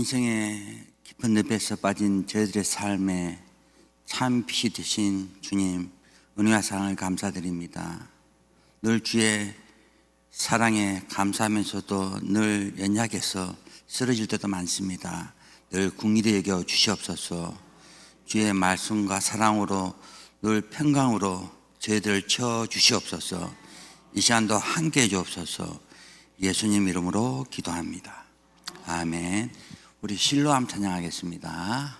인생의 깊은 늪에서 빠진 저희들의 삶에 참 빛이 되신 주님, 은혜와 사랑을 감사드립니다. 늘 주의 사랑에 감사하면서도 늘 연약해서 쓰러질 때도 많습니다. 늘 긍휼히 여겨 주시옵소서. 주의 말씀과 사랑으로 늘 평강으로 저희들을 채워 주시옵소서. 이 시간도 함께해 주옵소서. 예수님 이름으로 기도합니다. 아멘. 우리 실로암 찬양하겠습니다.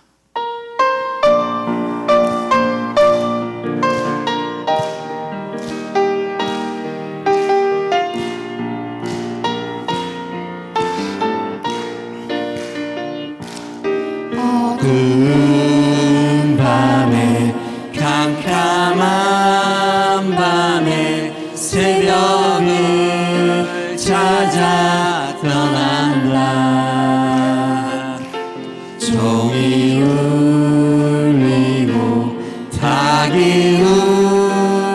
어두운 밤에 캄캄한 밤에 새벽을 찾아 떠난다. 종이 울리고 닭이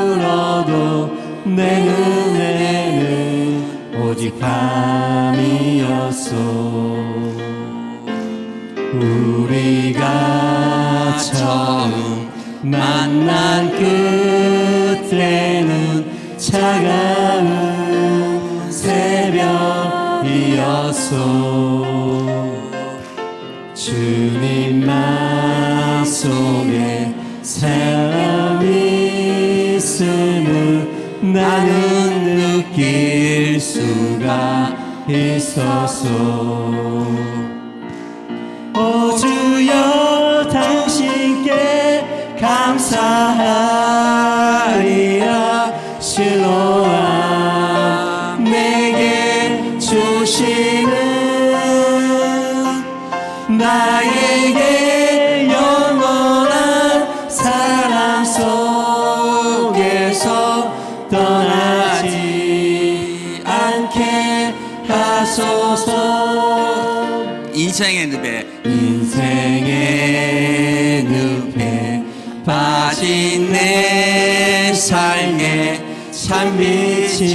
울어도 내 눈에는 오직 밤이었어. 우리가 처음 만난 그때는 차가운 새벽이었어. 주님 마음속에 사랑이 있음을 나는 느낄 수가 있었어. 오 주여 당신께 감사하리라. 실로암 내게 주시는 나에게 영원한 사랑 속에서 떠나지 않게 하소서. 인생의 늪에 빠진 내 삶에 참빛이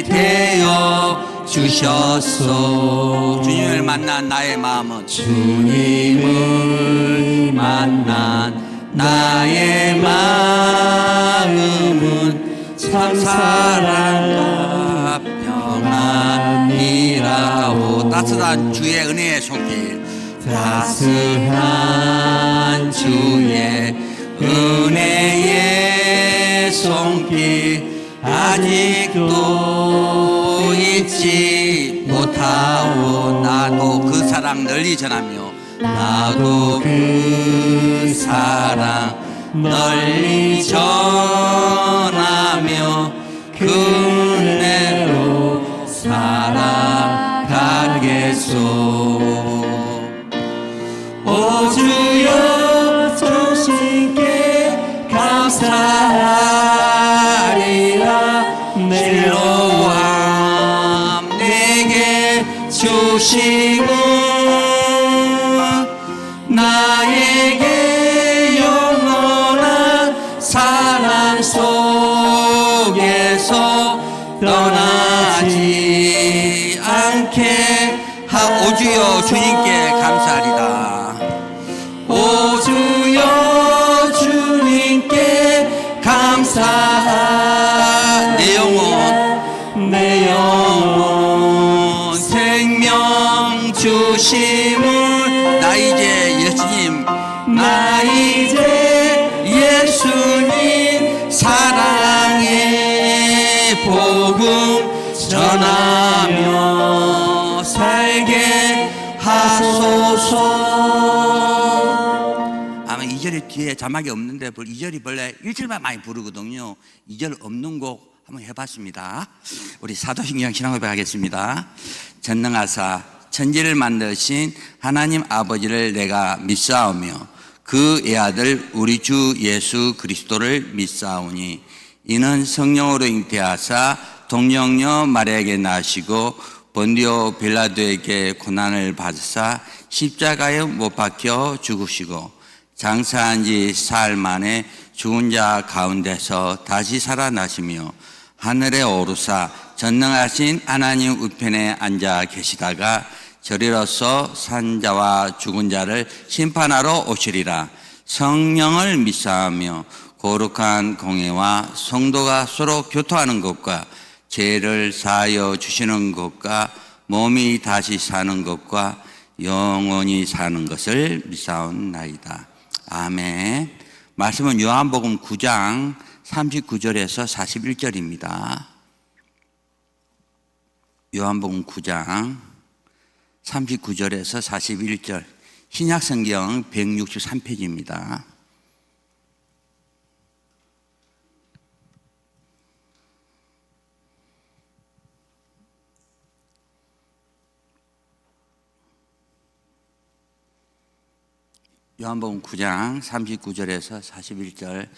되어 주셨소. 주님을 만난 나의 마음은 주님을 만난 나의 마음은 참 사랑과 평안이라오. 따뜻한 주의 은혜의 손길, 따스한 주의 은혜의 손길 아직도 잊지 못하오. 나도 그 사랑 널리 전하며 나도 그 사랑 널리 전하며 그 은혜로 살아가겠소. 오 주여 당신께 감사하리라. 실로암 내게 주시고 나에게 영원한 사랑 속에서 떠나지 않게 오주여 주님께 감사하리다. 오 주여 주님께 감사하리라. 내 영혼 생명 주심을 나 이제 예수님 사랑의 복음 전하며 살게 하소서. 아마 2절이 뒤에 자막이 없는데 2절이 원래 1절만 많이 부르거든요. 2절 없는 곡 한번 해봤습니다. 우리 사도신경 신앙고백 하겠습니다. 전능하사 천지를 만드신 하나님 아버지를 내가 믿사오며 그 애아들 우리 주 예수 그리스도를 믿사오니 이는 성령으로 잉태하사 동정녀 마리아에게 나시고 본디오 빌라도에게 고난을 받으사 십자가에 못 박혀 죽으시고 장사한 지 사흘 만에 죽은 자 가운데서 다시 살아나시며 하늘에 오르사 전능하신 하나님 우편에 앉아 계시다가 저리로서 산 자와 죽은 자를 심판하러 오시리라. 성령을 믿사하며 거룩한 공회와 성도가 서로 교통하는 것과 죄를 사하여 주시는 것과 몸이 다시 사는 것과 영원히 사는 것을 믿사옵나이다. 아멘. 말씀은 요한복음 9장 39절에서 41절입니다. 요한복음 9장 39절에서 41절, 신약성경 163페이지입니다. 요한복음 9장 39절에서 41절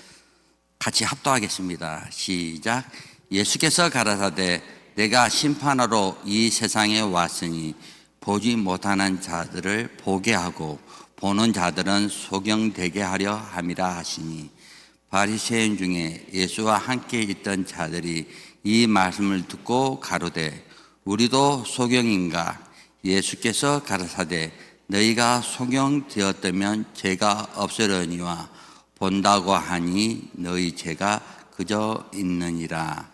같이 합독하겠습니다. 시작. 예수께서 가라사대 내가 심판하러 이 세상에 왔으니 보지 못하는 자들을 보게 하고 보는 자들은 소경되게 하려 함이라 하시니, 바리새인 중에 예수와 함께 있던 자들이 이 말씀을 듣고 가로되 우리도 소경인가? 예수께서 가라사대 너희가 소경되었다면 죄가 없으려니와 본다고 하니 너희 죄가 그저 있느니라.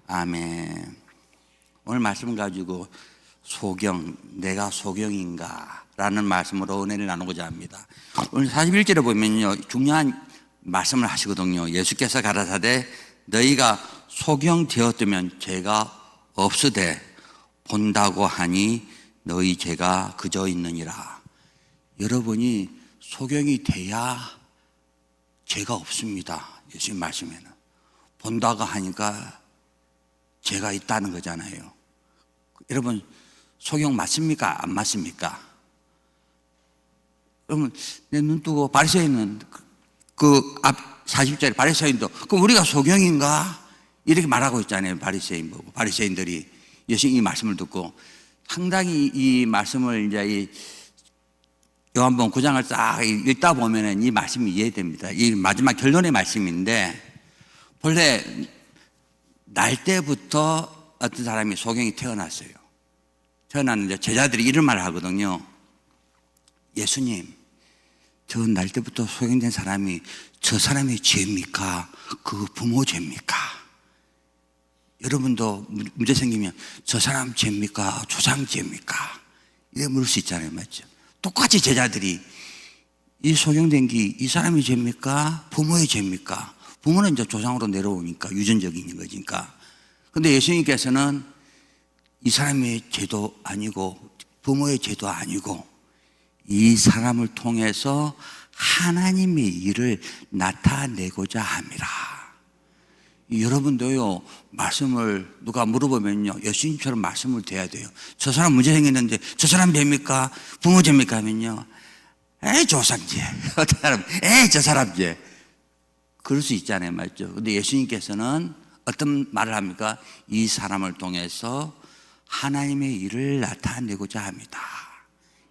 아멘. 오늘 말씀 가지고 소경, 내가 소경인가? 라는 말씀으로 은혜를 나누고자 합니다. 오늘 41절에 보면요, 중요한 말씀을 하시거든요. 예수께서 가라사대 너희가 소경되었다면 죄가 없으되 본다고 하니 너희 죄가 그저 있느니라. 여러분이 소경이 돼야 죄가 없습니다. 예수님 말씀에는. 본다고 하니까 죄가 있다는 거잖아요. 여러분, 소경 맞습니까? 안 맞습니까? 그러면 내 눈 뜨고 바리새인은 그 앞 40절에 바리새인도 그럼 우리가 소경인가? 이렇게 말하고 있잖아요. 바리새인 보고. 바리새인들이 예수님 이 말씀을 듣고 상당히 이 말씀을 이제 이 요한복음 9장을 딱 읽다 보면은 이 말씀이 이해됩니다. 이 마지막 결론의 말씀인데, 본래 날 때부터 어떤 사람이 소경이 태어났어요. 태어났는데 제자들이 이런 말을 하거든요. 예수님, 저 날 때부터 소경된 사람이 저 사람의 죄입니까? 그 부모 죄입니까? 여러분도 문제 생기면 저 사람 죄입니까? 조상 죄입니까? 이래 물을 수 있잖아요. 맞죠? 똑같이 제자들이 이 소경된 게 이 사람의 죄입니까? 부모의 죄입니까? 부모는 이제 조상으로 내려오니까 유전적인 거니까. 근데 예수님께서는 이 사람의 죄도 아니고 부모의 죄도 아니고 이 사람을 통해서 하나님의 일을 나타내고자 합니다. 여러분도요, 말씀을 누가 물어보면요, 예수님처럼 말씀을 드려야 돼요. 저 사람 문제 생겼는데 저 사람 죄입니까? 부모 죄입니까? 하면요, 에이 조상죄. 어떤 사람, 에이 저 사람 죄. 그럴 수 있잖아요. 맞죠? 근데 예수님께서는 어떤 말을 합니까? 이 사람을 통해서 하나님의 일을 나타내고자 합니다.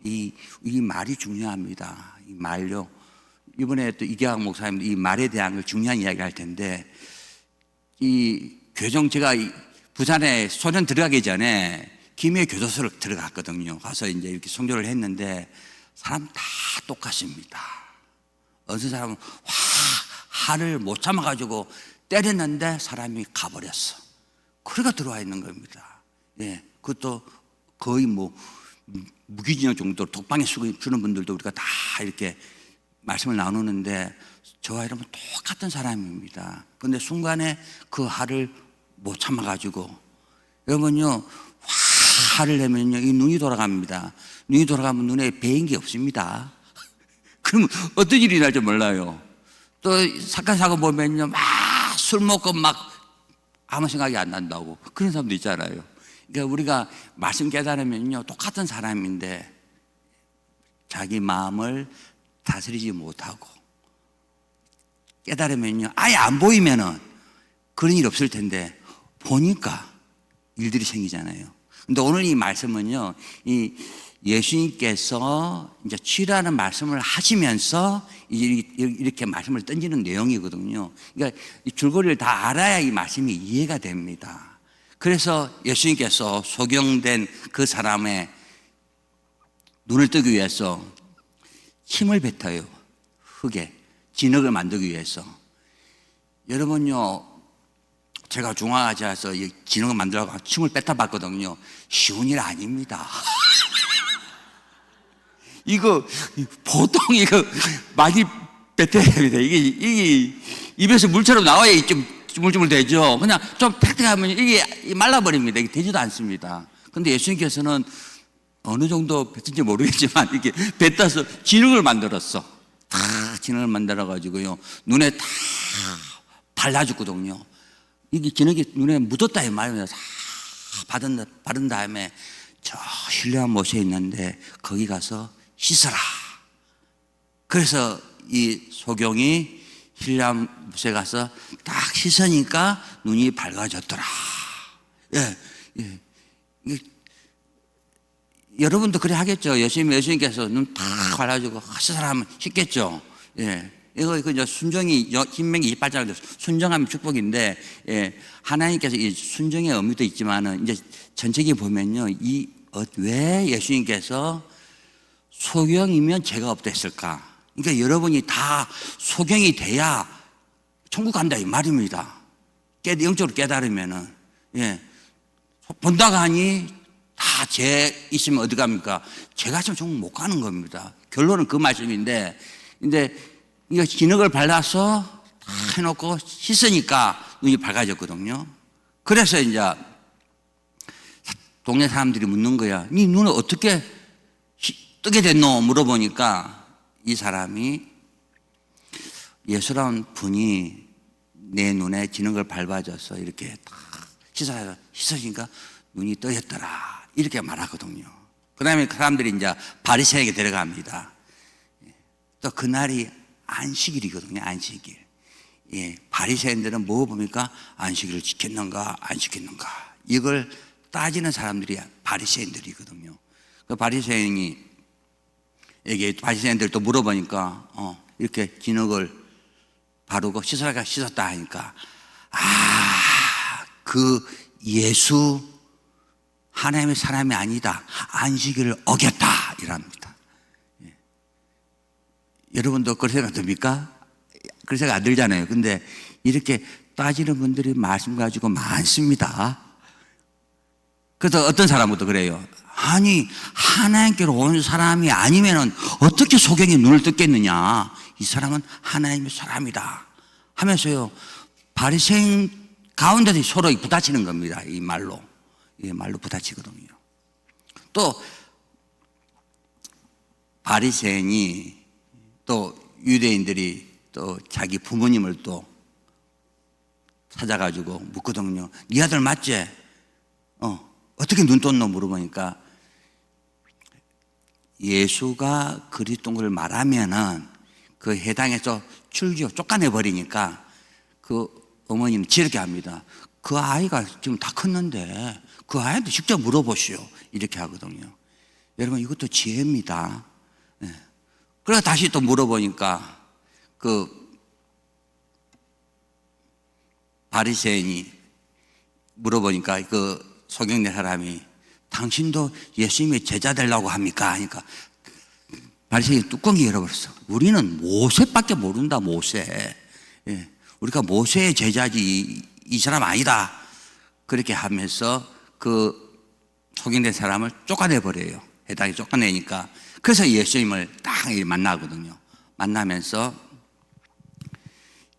이 말이 중요합니다. 이 말요. 이번에 또 이계학 목사님 이 말에 대한 걸 중요한 이야기 할 텐데, 이 교정, 제가 부산에 소련 들어가기 전에 김해 교도소를 들어갔거든요. 가서 이제 이렇게 성교를 했는데 사람 다 똑같습니다. 어느 사람은 화를 못 참아가지고 때렸는데 사람이 가버렸어. 그래가 들어와 있는 겁니다. 예, 그것도 거의 뭐 무기징역 정도로 독방에 쓰는 분들도 우리가 다 이렇게 말씀을 나누는데 저와 여러분 똑같은 사람입니다. 그런데 순간에 그 화를 못 참아가지고, 여러분요, 화를 내면요, 이 눈이 돌아갑니다. 눈이 돌아가면 눈에 베인 게 없습니다. 그러면 어떤 일이 날지 몰라요. 또 사건 사고 보면요, 막 술 먹고 막 아무 생각이 안 난다고 그런 사람도 있잖아요. 그러니까 우리가 말씀 깨달으면요, 똑같은 사람인데 자기 마음을 다스리지 못하고 깨달으면요, 아예 안 보이면은 그런 일 없을 텐데 보니까 일들이 생기잖아요. 근데 오늘 이 말씀은요, 이 예수님께서 이제 치유라는 말씀을 하시면서 이렇게 말씀을 던지는 내용이거든요. 그러니까 이 줄거리를 다 알아야 이 말씀이 이해가 됩니다. 그래서 예수님께서 소경된 그 사람의 눈을 뜨기 위해서 침을 뱉어요. 흙에 진흙을 만들기 위해서. 여러분요, 제가 중화자에서 진흙을 만들라고 침을 뱉어 봤거든요. 쉬운 일 아닙니다. 이거 보통 이거 많이 뱉어야 됩니다. 이게 입에서 물처럼 나와야 좀 주물주물 되죠. 그냥 좀 탁탁하면 이게 말라버립니다. 이게 되지도 않습니다. 근데 예수님께서는 어느 정도 뱉은지 모르겠지만 이게 뱉어서 진흙을 만들었어. 다 진흙을 만들어 가지고요, 눈에 다 발라줬거든요. 이게 진흙이 눈에 묻었다 이 말입니다. 다 바른 다음에 저 신뢰한 못에 있는데 거기 가서 씻어라. 그래서 이 소경이 신뢰한 못에 가서 딱 씻으니까 눈이 밝아졌더라. 예, 예. 여러분도 그래 하겠죠. 예수님께서 눈 다 갈라주고 씻어라 하면 씻겠죠. 예. 이거 이제 순종이, 신명기 28장에서 순종하면 축복인데, 예. 하나님께서 이 순종의 의미도 있지만은 이제 전체적으로 보면요, 왜 예수님께서 소경이면 죄가 없다 했을까? 그러니까 여러분이 다 소경이 돼야 천국 간다 이 말입니다. 영적으로 깨달으면은. 예. 본다가 하니 다 죄 있으면 어디 갑니까? 죄가 있으면 천국 못 가는 겁니다. 결론은 그 말씀인데, 근데 이거 진흙을 발라서 다 해놓고 씻으니까 눈이 밝아졌거든요. 그래서 이제 동네 사람들이 묻는 거야. 네 눈을 어떻게 뜨게 됐노? 물어보니까 이 사람이 예수라는 분이 내 눈에 진흙을 밟아줘서 이렇게 다 씻으니까 눈이 떠졌더라. 이렇게 말하거든요. 그 다음에 그 사람들이 이제 바리새인에게 데려갑니다. 또 그날이 안식일이거든요. 안식일. 예, 바리새인들은 뭐 봅니까? 안식일을 지켰는가 안 지켰는가 이걸 따지는 사람들이 바리새인들이거든요. 그 바리새인들도 물어보니까 이렇게 진흙을 바르고 씻으라가 씻었다 하니까 그 예수 하나님의 사람이 아니다. 안식일을 어겼다 이랍니다. 예. 여러분도 그런 생각 듭니까? 그런 생각 안 들잖아요. 근데 이렇게 따지는 분들이 말씀 가지고 많습니다. 그래서 어떤 사람부터 그래요. 아니 하나님께로 온 사람이 아니면은 어떻게 소경이 눈을 떴겠느냐. 이 사람은 하나님의 사람이다 하면서요, 바리새인 가운데서 서로 부딪히는 겁니다. 이 말로. 이 말로 부딪히거든요. 또 바리새인이 또 유대인들이 또 자기 부모님을 또 찾아가지고 묻거든요. 네 아들 맞지? 어떻게 눈 떴노? 물어보니까 예수가 그리스도인 걸 말하면은 그 해당에서 쫓아내 버리니까 그 어머니는 지르게 합니다. 그 아이가 지금 다 컸는데 그 아이한테 직접 물어보시오. 이렇게 하거든요. 여러분 이것도 지혜입니다. 네. 그래서 다시 또 물어보니까 그 바리새인이 물어보니까 그 소경된 사람이 당신도 예수님의 제자 되려고 합니까? 하니까 바리새인이 뚜껑이 열어버렸어. 우리는 모세밖에 모른다. 모세. 예. 우리가 모세의 제자지 이 사람 아니다. 그렇게 하면서 그 소경된 사람을 쫓아내버려요. 해당이 쫓아내니까. 그래서 예수님을 딱 만나거든요. 만나면서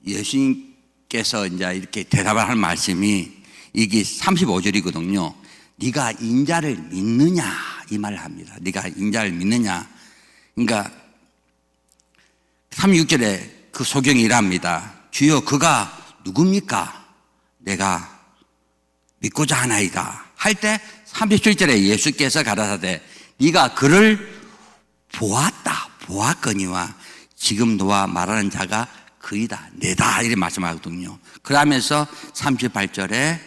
예수님께서 이제 이렇게 대답을 할 말씀이 이게 35절이거든요. 네가 인자를 믿느냐 이 말을 합니다. 네가 인자를 믿느냐. 그러니까 36절에 그 소경이 이랍니다. 주여 그가 누굽니까? 내가 믿고자 하나이다 할 때 37절에 예수께서 가라사대 네가 그를 보았거니와 지금 너와 말하는 자가 그이다 내다 이렇게 말씀하거든요. 그러면서 38절에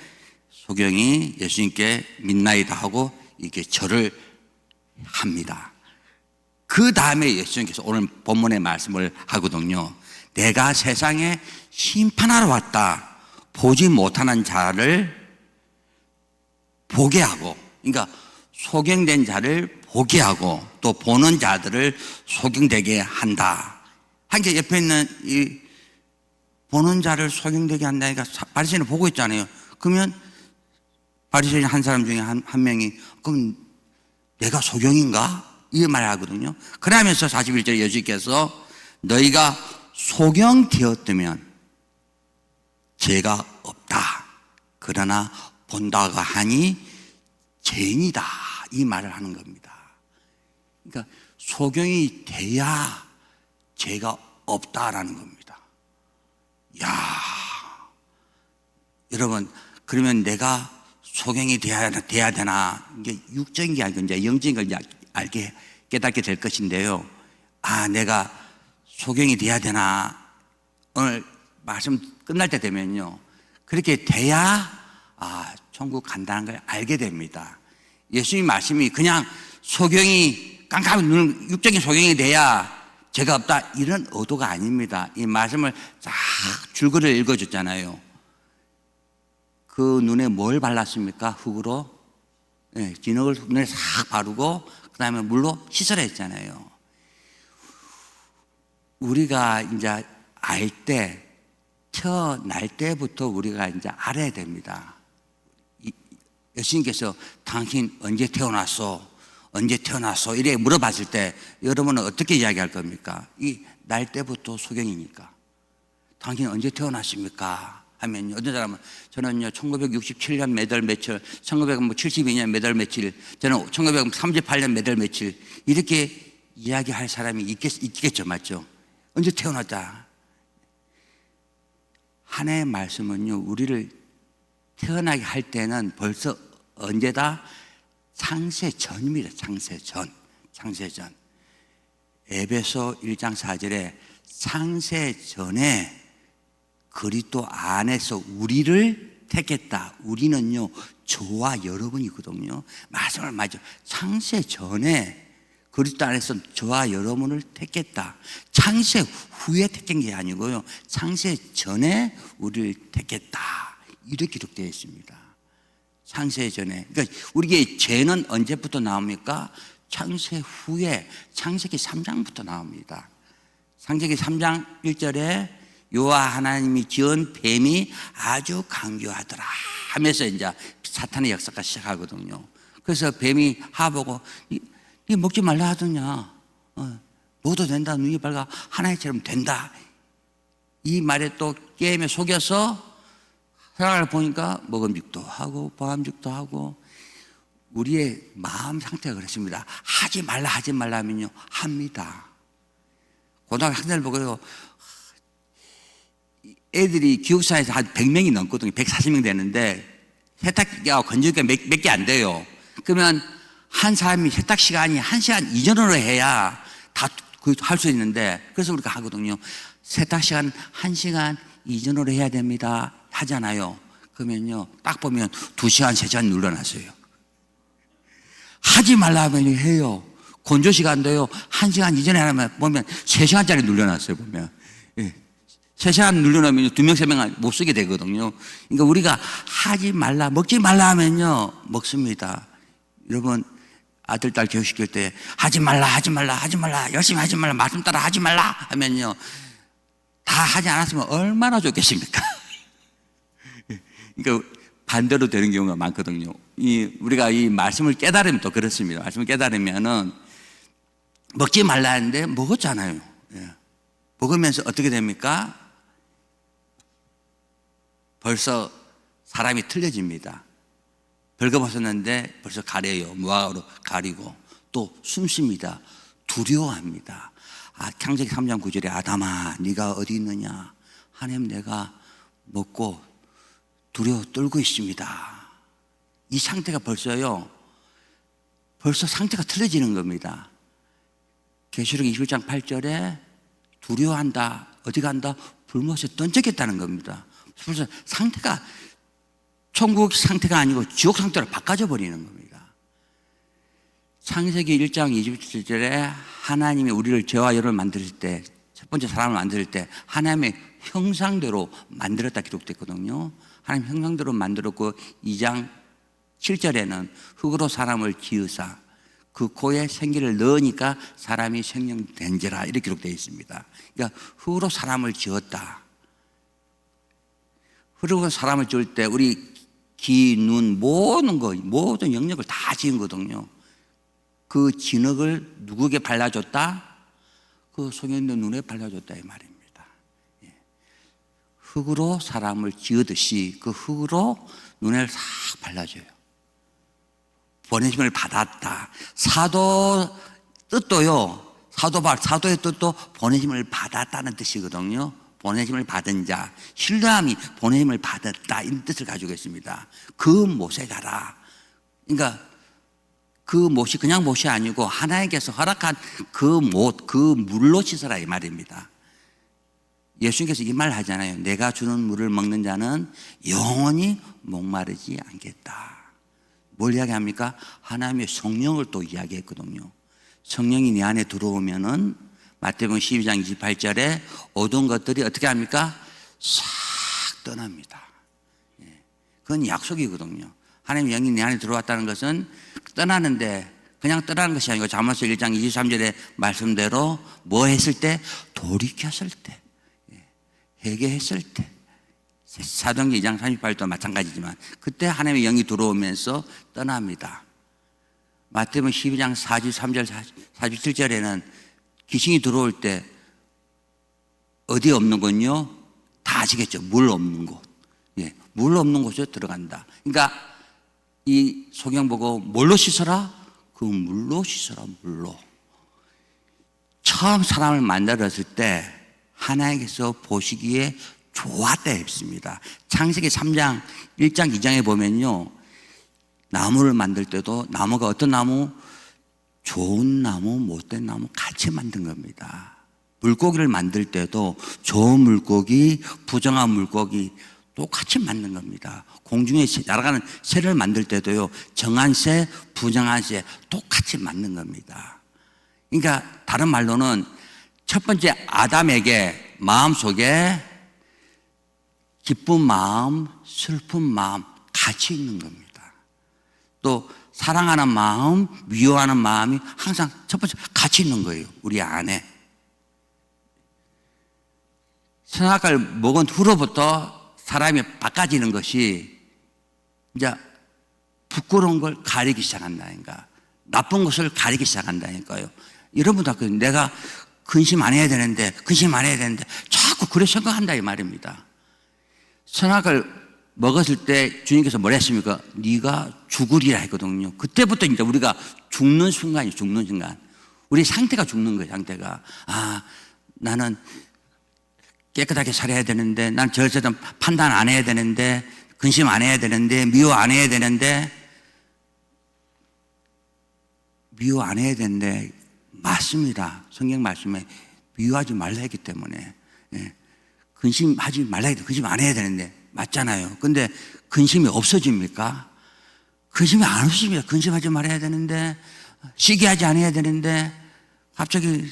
소경이 예수님께 믿나이다 하고 이렇게 절을 합니다. 그 다음에 예수님께서 오늘 본문의 말씀을 하거든요. 내가 세상에 심판하러 왔다. 보지 못하는 자를 보게 하고, 그러니까 소경된 자를 보게 하고 또 보는 자들을 소경되게 한다. 한게 옆에 있는 이 보는 자를 소경되게 한다니까 바리새인을 보고 있잖아요. 그러면 바리새인 한 사람 중에 한 명이 그럼 내가 소경인가? 이 말을 하거든요. 그러면서 41절에 예수께서 너희가 소경되었다면 죄가 없다. 그러나 본다가 하니 죄인이다. 이 말을 하는 겁니다. 그러니까 소경이 돼야 죄가 없다라는 겁니다. 야, 여러분, 그러면 내가 소경이 돼야 되나? 이게 육적인 게 아니고 이제 영적인 걸 이제 깨닫게 될 것인데요. 아, 내가 소경이 돼야 되나? 오늘 말씀 끝날 때 되면요. 그렇게 돼야 천국 간다는 걸 알게 됩니다. 예수님 말씀이 그냥 소경이 깜깜한 눈, 육적인 소경이 돼야 죄가 없다 이런 의도가 아닙니다. 이 말씀을 쫙 줄거리를 읽어줬잖아요. 그 눈에 뭘 발랐습니까? 흙으로? 네, 진흙을 눈에 싹 바르고 그 다음에 물로 씻으라 했잖아요. 우리가 이제 알 때, 태어날 때부터 우리가 이제 알아야 됩니다. 예수님께서 당신 언제 태어났어? 언제 태어났어? 이렇게 물어봤을 때 여러분은 어떻게 이야기할 겁니까? 이 날 때부터 소경이니까. 당신 언제 태어났습니까? 하면요. 어떤 사람은 저는요 1967년 몇 월 며칠, 1972년 몇 월 며칠, 저는 1938년 몇 월 며칠 이렇게 이야기할 사람이 있겠죠, 맞죠? 언제 태어났다. 하나의 말씀은요 우리를 태어나게 할 때는 벌써 언제다? 창세 전입니다. 창세 전. 에베소 1장 4절에 창세 전에 그리스도 안에서 우리를 택했다. 우리는요 저와 여러분이거든요. 말씀을 맞죠. 창세 전에 그리스도 안에서 저와 여러분을 택했다. 창세 후에 택한 게 아니고요. 창세 전에 우리를 택했다. 이렇게 기록되어 있습니다. 창세 전에. 그러니까 우리의 죄는 언제부터 나옵니까? 창세 후에 창세기 3장부터 나옵니다. 창세기 3장 1절에 여호와 하나님이 지은 뱀이 아주 강교하더라 하면서 이제 사탄의 역사가 시작하거든요. 그래서 뱀이 하보고 이 먹지 말라 하더냐. 먹어도 된다. 눈이 밝아 하나님처럼 된다. 이 말에 또 게임에 속여서 생각을 보니까 먹음직도 하고 보암직도 하고 우리의 마음 상태가 그렇습니다. 하지 말라 하면요 합니다. 고등학교 학생들 보고요 애들이 기숙사에서 한 100명이 넘거든요. 140명 되는데 세탁기가 건조기가 몇 개 안 돼요. 그러면 한 사람이 세탁 시간이 1시간 이전으로 해야 다 할 수 있는데 그래서 우리가 하거든요. 세탁 시간 1시간 이전으로 해야 됩니다 하잖아요. 그러면요 딱 보면 2시간 3시간 눌러놨어요. 하지 말라 하면 해요. 건조 시간도요 1시간 이전에 하면 보면 3시간짜리 눌러놨어요. 보면 3시간 눌러놓으면 2명 3명 못 쓰게 되거든요. 그러니까 우리가 하지 말라 먹지 말라 하면요 먹습니다. 여러분 아들 딸 교육시킬 때 하지 말라 열심히 하지 말라 말씀 따라 하지 말라 하면요 다 하지 않았으면 얼마나 좋겠습니까? 그러니까 반대로 되는 경우가 많거든요. 우리가 이 말씀을 깨달으면 또 그렇습니다. 말씀을 깨달으면은 먹지 말라 했는데 먹었잖아요. 먹으면서 어떻게 됩니까? 벌써 사람이 틀려집니다. 벌거벗었는데 벌써 가려요. 무화과로 가리고 또 숨쉽니다. 두려워합니다. 창세기 3장 9절에 아담아 네가 어디 있느냐? 하나님 내가 먹고 두려워 떨고 있습니다. 이 상태가 벌써 상태가 틀려지는 겁니다. 계시록 21장 8절에 두려워한다. 어디 간다? 불못에 던지겠다는 겁니다. 벌써 상태가 천국 상태가 아니고 지옥 상태로 바꿔져 버리는 겁니다. 창세기 1장 27절에 하나님이 우리를 저와 여러분을 만들 때, 첫 번째 사람을 만들 때 하나님의 형상대로 만들었다 기록됐거든요. 하나님 형상대로 만들었고 2장 7절에는 흙으로 사람을 지으사 그 코에 생기를 넣으니까 사람이 생명된지라 이렇게 기록되어 있습니다. 그러니까 흙으로 사람을 지었다. 흙으로 사람을 지을 때 우리 귀, 눈, 모든 영역을 다 지은 거거든요. 그 진흙을 누구에게 발라줬다? 그 속에 있는 눈에 발라줬다 이 말입니다. 흙으로 사람을 지으듯이 그 흙으로 눈을 싹 발라줘요. 보내심을 받았다. 사도 뜻도요. 사도의 뜻도 보내심을 받았다는 뜻이거든요. 보내심을 받은 자, 신령함이 보내심을 받았다 이런 뜻을 가지고 있습니다. 그 못에 가라. 그러니까 그 못이 그냥 못이 아니고 하나님께서 허락한 그 못, 그 물로 씻어라 이 말입니다. 예수님께서 이 말 하잖아요. 내가 주는 물을 먹는 자는 영원히 목마르지 않겠다. 뭘 이야기합니까? 하나님의 성령을 또 이야기했거든요. 성령이 내 안에 들어오면은 마태복음 12장 28절에 어두운 것들이 어떻게 합니까? 싹 떠납니다. 그건 약속이거든요. 하나님의 영이 내 안에 들어왔다는 것은 떠나는데 그냥 떠나는 것이 아니고 잠언서 1장 23절의 말씀대로 뭐 했을 때? 돌이켰을 때, 회개했을 때. 사도행전 2장 38도 마찬가지지만 그때 하나님의 영이 들어오면서 떠납니다. 마태복음 12장 43절 47절에는 귀신이 들어올 때 어디 없는 건요? 다 아시겠죠? 물 없는 곳. 물 없는 곳에 들어간다. 그러니까 이 소경 보고 뭘로 씻어라? 그 물로 씻어라, 물로. 처음 사람을 만들었을 때 하나님께서 보시기에 좋았다 했습니다. 창세기 3장 1장 2장에 보면요, 나무를 만들 때도 나무가 어떤 나무? 좋은 나무, 못된 나무 같이 만든 겁니다. 물고기를 만들 때도 좋은 물고기, 부정한 물고기 똑같이 만든 겁니다. 공중에 날아가는 새를 만들 때도요, 정한 새, 부정한 새 똑같이 만든 겁니다. 그러니까 다른 말로는 첫 번째 아담에게 마음속에 기쁜 마음, 슬픈 마음 같이 있는 겁니다. 또 사랑하는 마음, 미워하는 마음이 항상 첫 번째 같이 있는 거예요. 우리 안에. 선악과를 먹은 후로부터 사람이 바꿔지는 것이 이제 부끄러운 걸 가리기 시작한다니까. 나쁜 것을 가리기 시작한다니까요. 여러분도 내가 근심 안 해야 되는데 자꾸 그래 생각한다 이 말입니다. 선악을 먹었을 때 주님께서 뭐라 했습니까? 네가 죽으리라 했거든요. 그때부터 이제 우리가 죽는 순간이에요. 죽는 순간. 우리 상태가 죽는 거예요. 상태가. 나는 깨끗하게 살아야 되는데, 난 절세도 판단 안 해야 되는데, 근심 안 해야 되는데, 미워 안 해야 되는데, 맞습니다. 성경 말씀에 미워하지 말라 했기 때문에. 근심하지 말라 했기 때문에 근심 안 해야 되는데, 맞잖아요. 근데 근심이 없어집니까? 근심이 안 없어집니다. 근심하지 말아야 되는데, 시기하지 않아야 되는데, 갑자기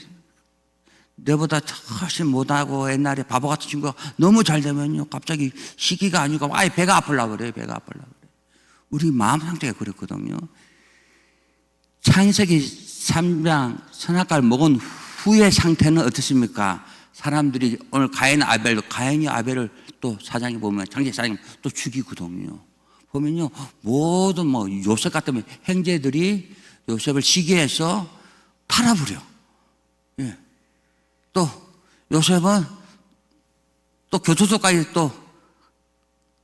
내보다 훨씬 못하고 옛날에 바보 같은 친구가 너무 잘 되면요, 갑자기 시기가 아니고 아예 배가 아프려고 그래요. 배가 아프려고 그래요. 우리 마음 상태가 그렇거든요. 창세기 3장 선악과를 먹은 후의 상태는 어떻습니까? 사람들이 오늘 가인이 아벨을 또 사장이 보면, 창세기 사장이 또 죽이거든요. 보면요, 모든 요셉 같은 형제들이 요셉을 시기해서 팔아버려. 또 요셉은 또 교도소까지 또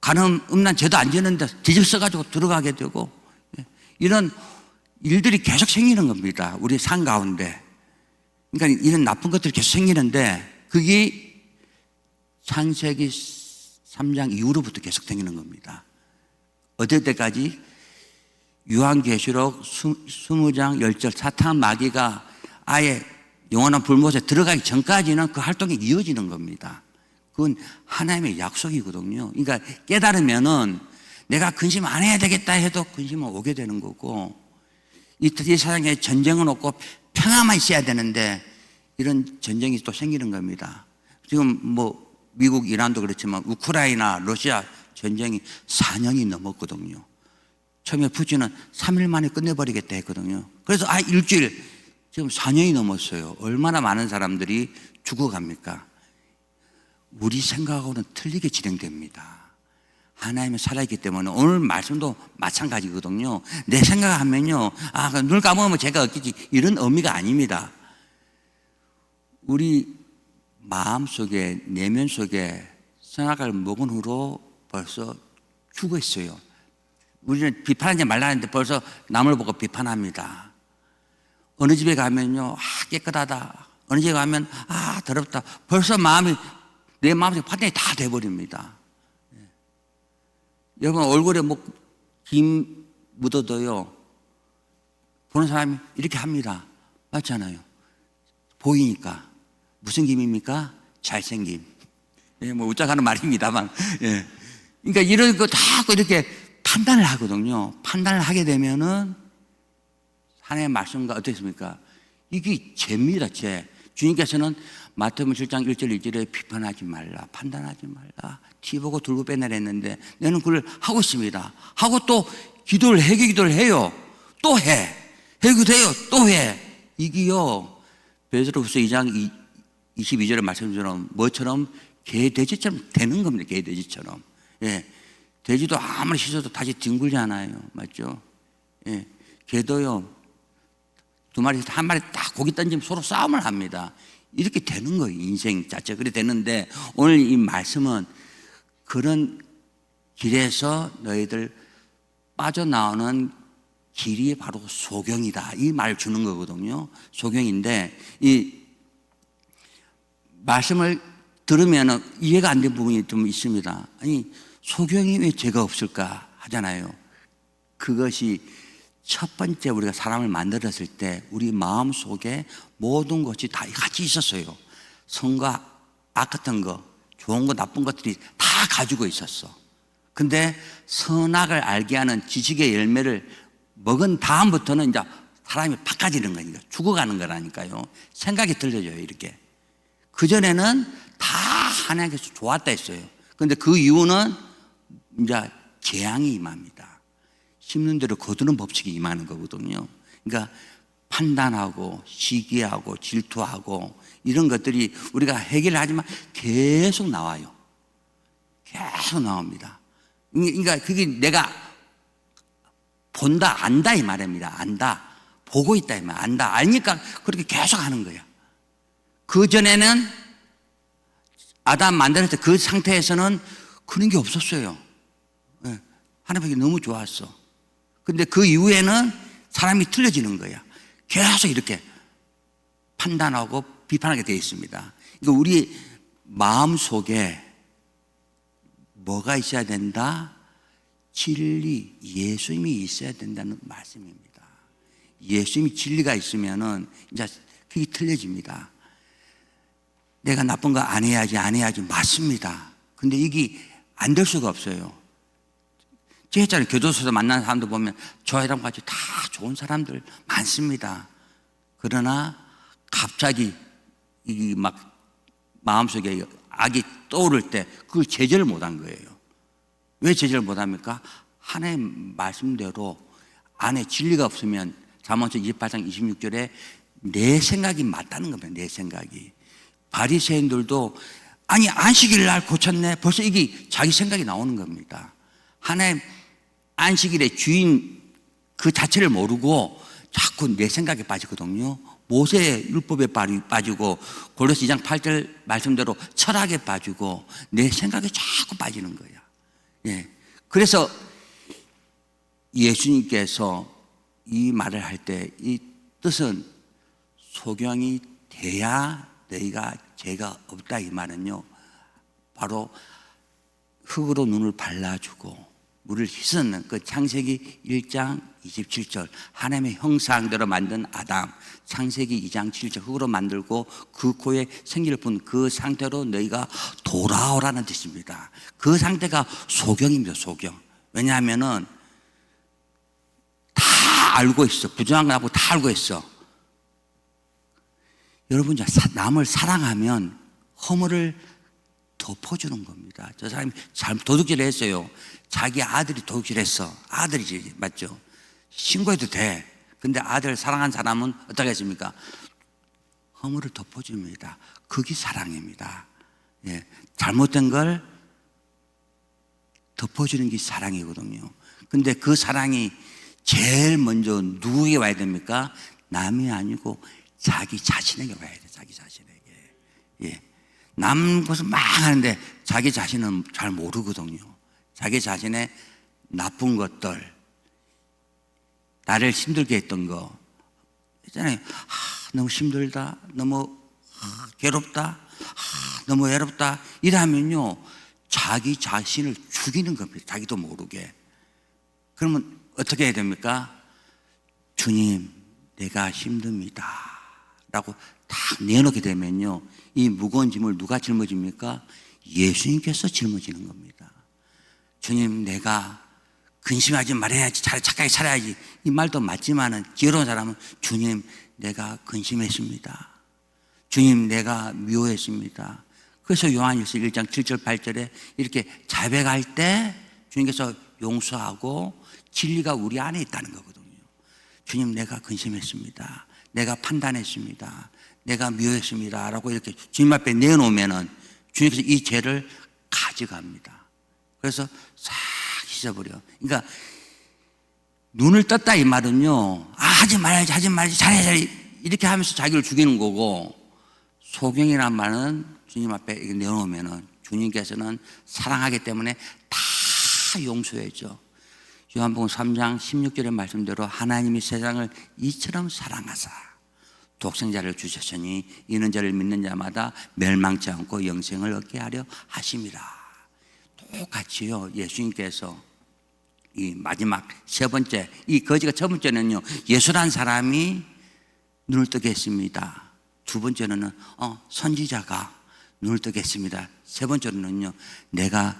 가늠 음란 죄도 안 지는데 뒤집어가지고 들어가게 되고, 이런 일들이 계속 생기는 겁니다. 우리 삶 가운데. 그러니까 이런 나쁜 것들이 계속 생기는데 그게 창세기 3장 이후로부터 계속 생기는 겁니다. 어떨 때까지? 요한계시록 20장 10절 사탄 마귀가 아예 영원한 불못에 들어가기 전까지는 그 활동이 이어지는 겁니다. 그건 하나님의 약속이거든요. 그러니까 깨달으면은 내가 근심 안 해야 되겠다 해도 근심은 오게 되는 거고, 이 세상에 전쟁은 없고 평화만 있어야 되는데 이런 전쟁이 또 생기는 겁니다. 지금 미국, 이란도 그렇지만 우크라이나, 러시아 전쟁이 4년이 넘었거든요. 처음에 푸틴은 3일 만에 끝내버리겠다 했거든요. 그래서 일주일, 지금 4년이 넘었어요. 얼마나 많은 사람들이 죽어갑니까? 우리 생각하고는 틀리게 진행됩니다. 하나님은 살아있기 때문에 오늘 말씀도 마찬가지거든요. 내 생각하면요, 눈을 감으면 제가 얻겠지, 이런 의미가 아닙니다. 우리 마음속에, 내면 속에 선악을 먹은 후로 벌써 죽어 있어요. 우리는 비판하지 말라는데 벌써 남을 보고 비판합니다. 어느 집에 가면요, 깨끗하다. 어느 집에 가면 더럽다. 벌써 내 마음속에 판단이 다 돼버립니다. 여러분, 얼굴에 김 묻어도요, 보는 사람이 이렇게 합니다. 맞잖아요. 보이니까. 무슨 김입니까? 잘생김. 웃자가는 말입니다만. 예. 그러니까 이런 거 자꾸 이렇게 판단을 하거든요. 판단을 하게 되면은 하나님의 말씀과 어떻습니까? 이게 죄입니다, 죄. 주님께서는 마태복음 7장 1절 2절에 비판하지 말라, 판단하지 말라, 티보고 들고 빼내라 했는데 너는 그걸 하고 있습니다. 하고 또 회개 기도를 해요. 또 해. 회개 기도해요. 또 해. 이게요, 베드로후서 2장 22절의 말씀처럼 뭐처럼 개돼지처럼 되는 겁니다. 개돼지처럼. 예. 돼지도 아무리 씻어도 다시 뒹굴지 않아요. 맞죠? 예. 개도요, 두 마리, 한 마리 딱 고기 던지면 서로 싸움을 합니다. 이렇게 되는 거예요. 인생 자체. 그렇게 되는데 오늘 이 말씀은 그런 길에서 너희들 빠져나오는 길이 바로 소경이다. 이 말을 주는 거거든요. 소경인데 이 말씀을 들으면 이해가 안 된 부분이 좀 있습니다. 아니, 소경이 왜 죄가 없을까 하잖아요. 그것이 첫 번째 우리가 사람을 만들었을 때 우리 마음 속에 모든 것이 다 같이 있었어요. 선과 악 같은 거, 좋은 거, 나쁜 것들이 다 가지고 있었어. 근데 선악을 알게 하는 지식의 열매를 먹은 다음부터는 이제 사람이 바꿔지는 거니까 죽어가는 거라니까요. 생각이 들려져요, 이렇게. 그전에는 다 하나님께서 좋았다 했어요. 근데 그 이유는 이제 재앙이 임합니다. 심는 대로 거두는 법칙이 임하는 거거든요. 그러니까 판단하고 시기하고 질투하고 이런 것들이 우리가 해결을 하지만 계속 나와요. 계속 나옵니다. 그러니까 그게 내가 본다, 안다 이 말입니다. 안다. 보고 있다 이 말. 안다. 알니까 그렇게 계속 하는 거야. 그전에는 아담 만들었을 때 그 상태에서는 그런 게 없었어요. 하나님께 너무 좋았어. 근데 그 이후에는 사람이 틀려지는 거야. 계속 이렇게 판단하고 비판하게 되어 있습니다. 그러니까 우리 마음 속에 뭐가 있어야 된다? 진리, 예수님이 있어야 된다는 말씀입니다. 예수님이 진리가 있으면은 이제 그게 틀려집니다. 내가 나쁜 거 안 해야지 맞습니다. 근데 이게 안 될 수가 없어요. 제 했잖아요. 교도소에서 만나는 사람들 보면 저희랑 같이 다 좋은 사람들 많습니다. 그러나 갑자기 이 막 마음속에 악이 떠오를 때 그걸 제재를 못한 거예요. 왜 제재를 못합니까? 하나님 말씀대로 안에 진리가 없으면 잠언서 28장 26절에 내 생각이 맞다는 겁니다. 내 생각이. 바리새인들도 아니 안식일 날 고쳤네. 벌써 이게 자기 생각이 나오는 겁니다. 하나님 안식일의 주인 그 자체를 모르고 자꾸 내 생각에 빠지거든요. 모세의 율법에 빠지고 골로새 2장 8절 말씀대로 철학에 빠지고 내 생각에 자꾸 빠지는 거야. 예. 그래서 예수님께서 이 말을 할 때 이 뜻은 소경이 돼야 너희가 죄가 없다 이 말은요. 바로 흙으로 눈을 발라주고 물을 씻는 그 창세기 1장 27절 하나님의 형상대로 만든 아담, 창세기 2장 7절 흙으로 만들고 그 코에 생기를 푼 그 상태로 너희가 돌아오라는 뜻입니다. 그 상태가 소경입니다. 소경. 왜냐하면은 다 알고 있어. 부정한 거하고 다 알고 있어. 여러분 남을 사랑하면 허물을 더 덮어주는 겁니다. 저 사람이 잘 도둑질을 했어요. 자기 아들이 도둑질을 했어. 아들이지, 맞죠? 신고해도 돼. 근데 아들 사랑한 사람은 어떻게 했습니까? 허물을 덮어줍니다. 그게 사랑입니다. 예, 잘못된 걸 덮어주는 게 사랑이거든요. 근데 그 사랑이 제일 먼저 누구에게 와야 됩니까? 남이 아니고 자기 자신에게 와야 돼. 자기 자신에게. 예. 남 것을 막 하는데 자기 자신은 잘 모르거든요. 자기 자신의 나쁜 것들, 나를 힘들게 했던 거 있잖아요. 너무 힘들다, 너무 괴롭다, 너무 외롭다 이러면요 자기 자신을 죽이는 겁니다. 자기도 모르게. 그러면 어떻게 해야 됩니까? 주님, 내가 힘듭니다 라고 딱 내놓게 되면요 이 무거운 짐을 누가 짊어집니까? 예수님께서 짊어지는 겁니다. 주님, 내가 근심하지 말아야지, 착하게 살아야지, 이 말도 맞지만은 지혜로운 사람은 주님, 내가 근심했습니다. 주님, 내가 미워했습니다. 그래서 요한일서 1장 7절 8절에 이렇게 자백할 때 주님께서 용서하고 진리가 우리 안에 있다는 거거든요. 주님, 내가 근심했습니다. 내가 판단했습니다. 내가 미워했습니다 라고 이렇게 주님 앞에 내놓으면은 주님께서 이 죄를 가져갑니다. 그래서 싹 씻어버려. 그러니까 눈을 떴다 이 말은요, 하지 말아야지, 하지 말아야지, 잘해야지 이렇게 하면서 자기를 죽이는 거고, 소경이란 말은 주님 앞에 내놓으면은 주님께서는 사랑하기 때문에 다 용서해줘. 요한복음 3장 16절의 말씀대로 하나님이 세상을 이처럼 사랑하사 독생자를 주셨으니 이는 저를 믿는 자마다 멸망치 않고 영생을 얻게 하려 하심이라. 똑같이요, 예수님께서 이 마지막 세 번째, 이 거지가 첫 번째는요 예수란 사람이 눈을 뜨게 했습니다. 두 번째는 선지자가 눈을 뜨게 했습니다. 세 번째로는요 내가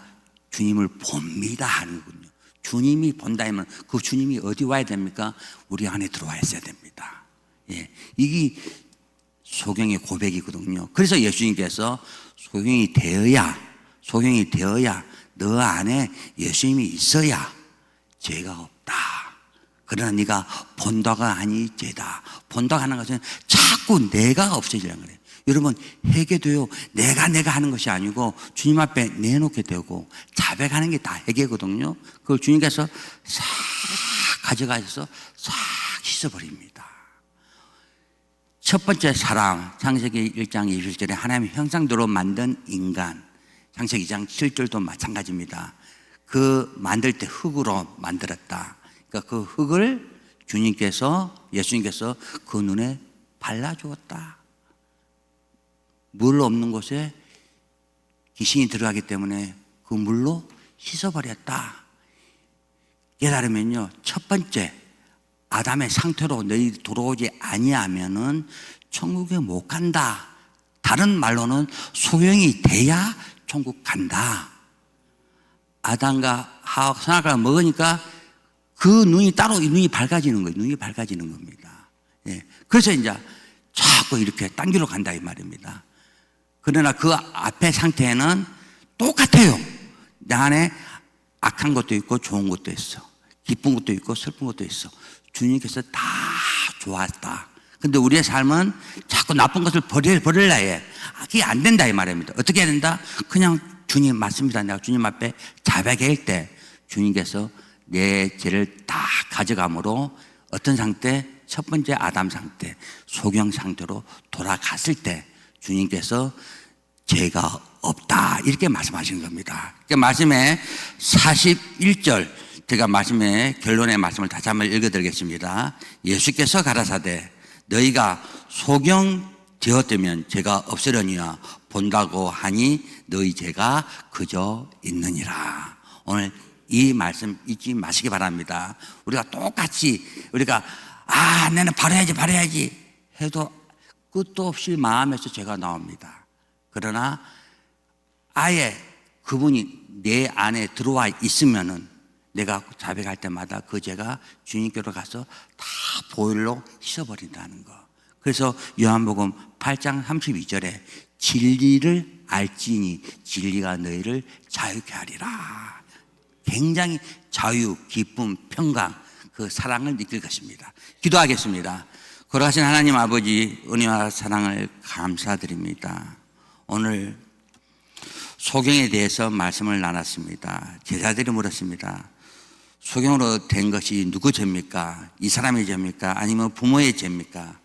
주님을 봅니다 하는 거군요. 주님이 본다 하면 그 주님이 어디 와야 됩니까? 우리 안에 들어와 있어야 됩니다. 예, 이게 소경의 고백이거든요. 그래서 예수님께서 소경이 되어야 너 안에 예수님이 있어야 죄가 없다. 그러나 네가 본다가 아니 죄다. 본다가 하는 것은 자꾸 내가 없어지려는 거예요. 여러분, 회개도요 내가 하는 것이 아니고 주님 앞에 내놓게 되고 자백하는 게 다 회개거든요. 그걸 주님께서 싹 가져가셔서 싹 씻어버립니다. 첫 번째 사랑, 창세기 1장 21절에 하나님의 형상대로 만든 인간, 창세기 2장 7절도 마찬가지입니다. 그 만들 때 흙으로 만들었다. 그러니까 그 흙을 예수님께서 그 눈에 발라주었다. 물 없는 곳에 귀신이 들어가기 때문에 그 물로 씻어버렸다. 깨달으면요, 첫 번째 아담의 상태로 너희 돌아오지 아니하면은 천국에 못 간다. 다른 말로는 소경이 돼야 천국 간다. 아담과 하와가 선악과를 먹으니까 그 눈이 눈이 밝아지는 거예요. 눈이 밝아지는 겁니다. 예. 그래서 이제 자꾸 이렇게 딴 길로 간다 이 말입니다. 그러나 그 앞에 상태에는 똑같아요. 내 안에 악한 것도 있고 좋은 것도 있어. 기쁜 것도 있고 슬픈 것도 있어. 주님께서 다 좋았다. 근데 우리의 삶은 자꾸 나쁜 것을 버릴라 해. 그게 안 된다 이 말입니다. 어떻게 해야 된다? 그냥 주님 맞습니다. 내가 주님 앞에 자백할 때 주님께서 내 죄를 다 가져감으로 어떤 상태? 첫 번째 아담 상태, 소경 상태로 돌아갔을 때 주님께서 죄가 없다 이렇게 말씀하시는 겁니다. 그 말씀에 41절, 제가 말씀의 결론의 말씀을 다시 한번 읽어드리겠습니다. 예수께서 가라사대 너희가 소경 되었다면 죄가 없으려니와 본다고 하니 너희 죄가 그저 있느니라. 오늘 이 말씀 잊지 마시기 바랍니다. 우리가 똑같이 나는 바라야지 해도 끝도 없이 마음에서 죄가 나옵니다. 그러나 아예 그분이 내 안에 들어와 있으면은 내가 자백할 때마다 그 죄가 주님께로 가서 다 보혈로 씻어버린다는 거. 그래서 요한복음 8장 32절에 진리를 알지니 진리가 너희를 자유케 하리라. 굉장히 자유, 기쁨, 평강, 그 사랑을 느낄 것입니다. 기도하겠습니다. 거룩하신 하나님 아버지, 은혜와 사랑을 감사드립니다. 오늘 소경에 대해서 말씀을 나눴습니다. 제자들이 물었습니다. 소경으로 된 것이 누구 죄입니까? 이 사람의 죄입니까? 아니면 부모의 죄입니까?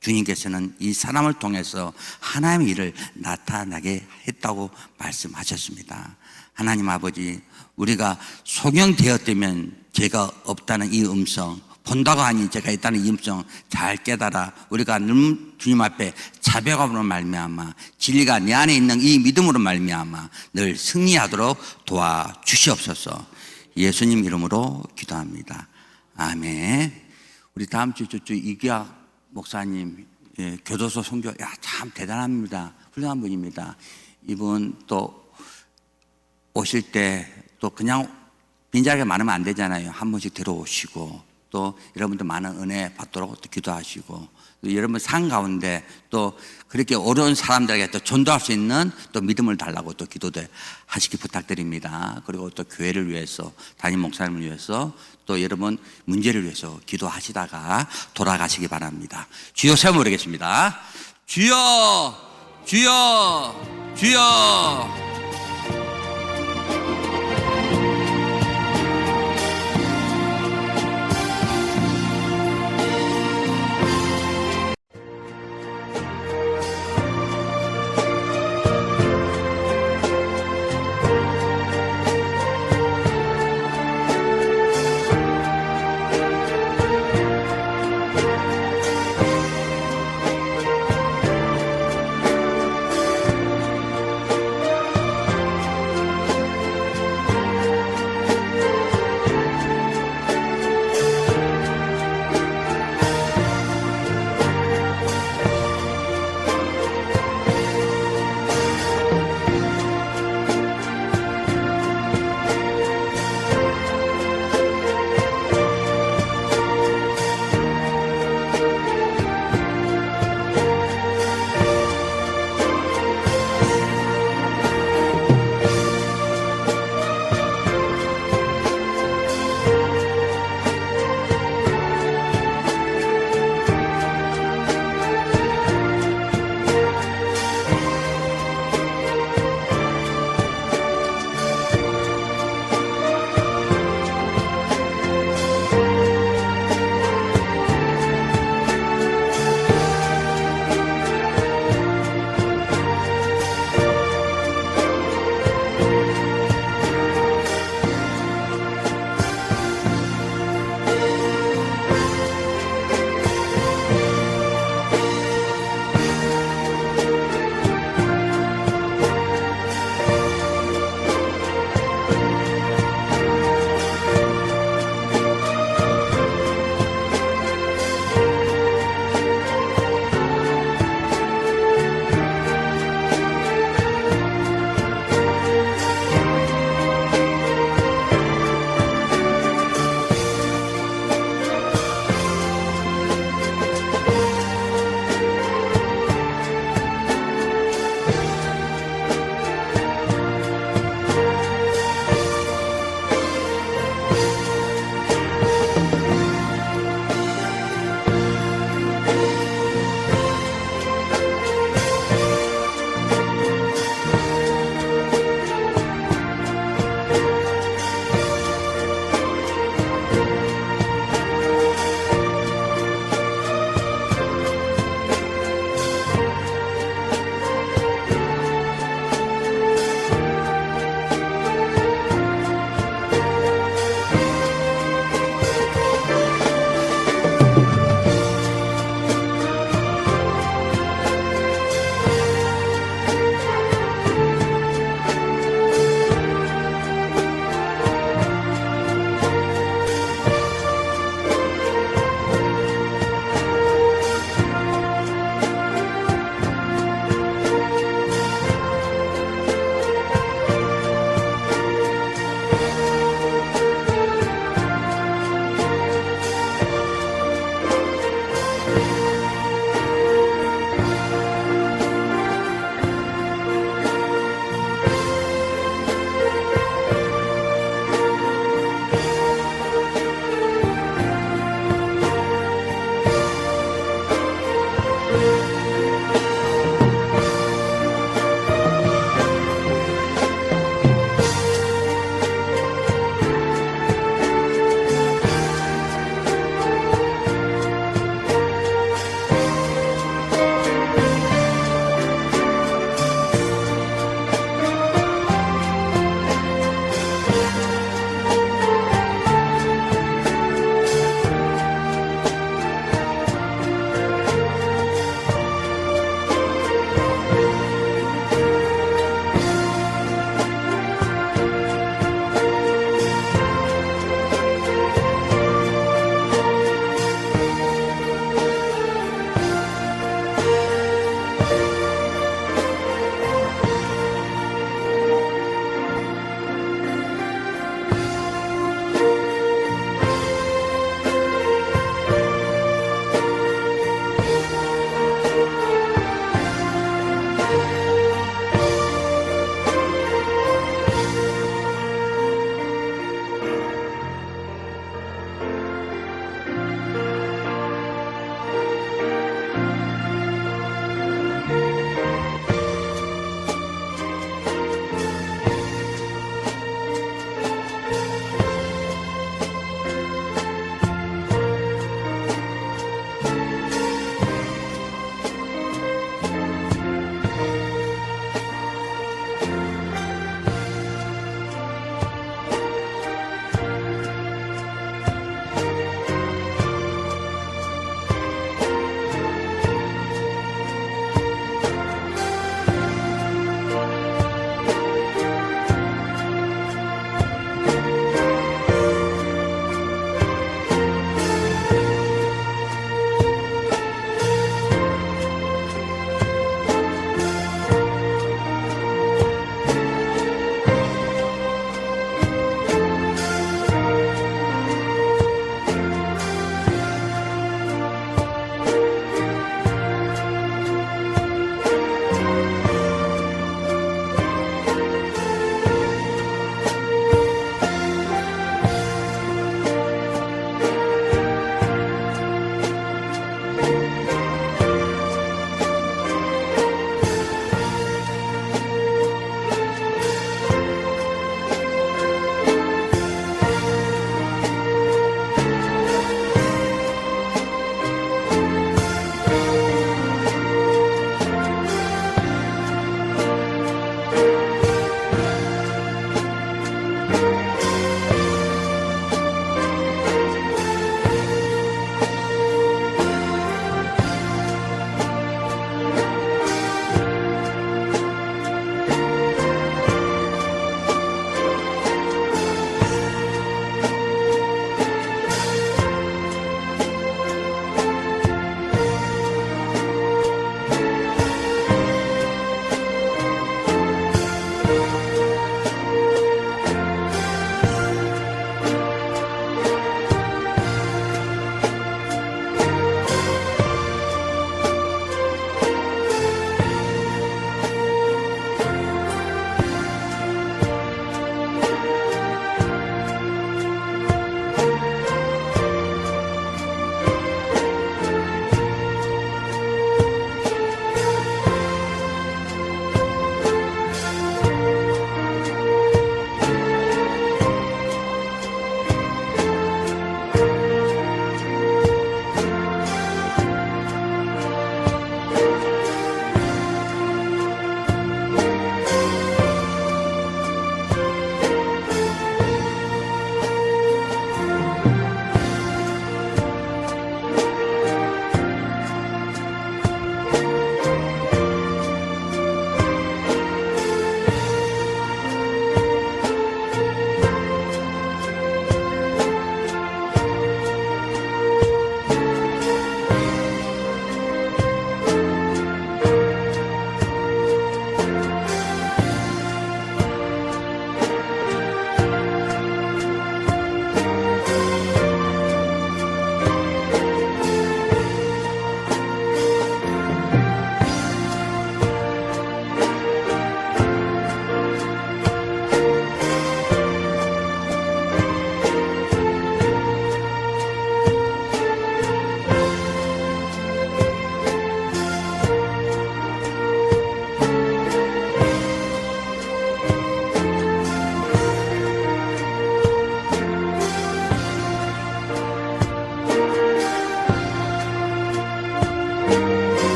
주님께서는 이 사람을 통해서 하나님의 일을 나타나게 했다고 말씀하셨습니다. 하나님 아버지, 우리가 소경되었다면 죄가 없다는 이 음성, 본다고 하니 죄가 있다는 이 음성 잘 깨달아 우리가 늘 주님 앞에 자백함으로 말미암아 진리가 내 안에 있는 이 믿음으로 말미암아 늘 승리하도록 도와주시옵소서. 예수님 이름으로 기도합니다. 아멘. 우리 다음 주 이기학 목사님, 교도소 선교, 참 대단합니다. 훌륭한 분입니다. 이분 또 오실 때 또 그냥 빈자리가 많으면 안 되잖아요. 한 번씩 들어오시고 또 여러분들 많은 은혜 받도록 또 기도하시고 또 여러분 상 가운데 또 그렇게 어려운 사람들에게 또 전도할 수 있는 또 믿음을 달라고 또 기도도 하시기 부탁드립니다. 그리고 또 교회를 위해서, 담임 목사님을 위해서 또 여러분 문제를 위해서 기도하시다가 돌아가시기 바랍니다. 주여 세워 모르겠습니다. 주여, 주여, 주여.